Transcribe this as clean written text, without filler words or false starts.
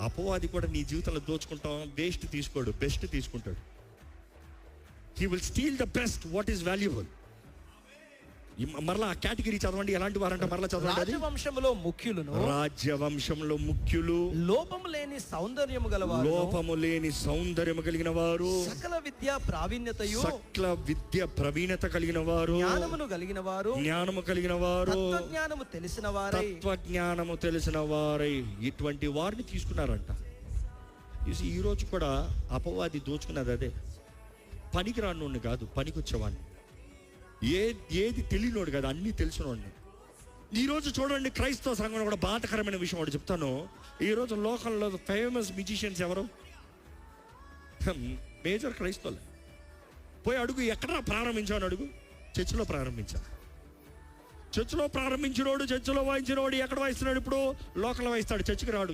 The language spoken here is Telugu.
అపవాది కూడా నీ జీవితంలో దోచుకుంటాం, వేస్ట్ తీసుకోడు, బెస్ట్ తీసుకుంటాడు. He will steal the best what is valuable. మరలా ఆ కేటగిరీ చదవండి. ఎలాంటి వారంట? మరలా చదవండి. రాజవంశంలో ముఖ్యులను, రాజ్యవంశంలో ముఖ్యులు, లోపము లేని సౌందర్యము గలవారు, లోపము లేని సౌందర్యము కలిగిన వారు, సకల విద్యా ప్రావీణ్యతయు, సకల విద్య ప్రవీణత కలిగిన వారు, జ్ఞానమును కలిగిన వారు, జ్ఞానము కలిగిన వారు, తత్వజ్ఞానము తెలిసిన వారై, తత్వజ్ఞానము తెలిసిన వారై, ఇటువంటి వారిని తీసుకున్నారంట. ఈ రోజు కూడా అపవాది దోచుకున్నది అదే. పనికిరానోడిని కాదు, పనికొచ్చేవాడిని. ఏది తెలియనోడు కాదు, అన్నీ తెలిసినోడిని. ఈరోజు చూడండి, క్రైస్తవ సంఘంలో కూడా బాధకరమైన విషయం ఒకటి చెప్తాను. ఈరోజు లోకల్లో ఫేమస్ మ్యూజిషియన్స్ ఎవరు? మేజర్ క్రైస్తవులే. పోయి అడుగు, ఎక్కడ ప్రారంభించాను అడుగు. చర్చిలో ప్రారంభించా. చర్చిలో ప్రారంభించినోడు, చర్చిలో వాయించినోడు ఎక్కడ వాయిస్తున్నాడు? ఇప్పుడు లోకల్ వాయిస్తాడు. చర్చికి రాడు.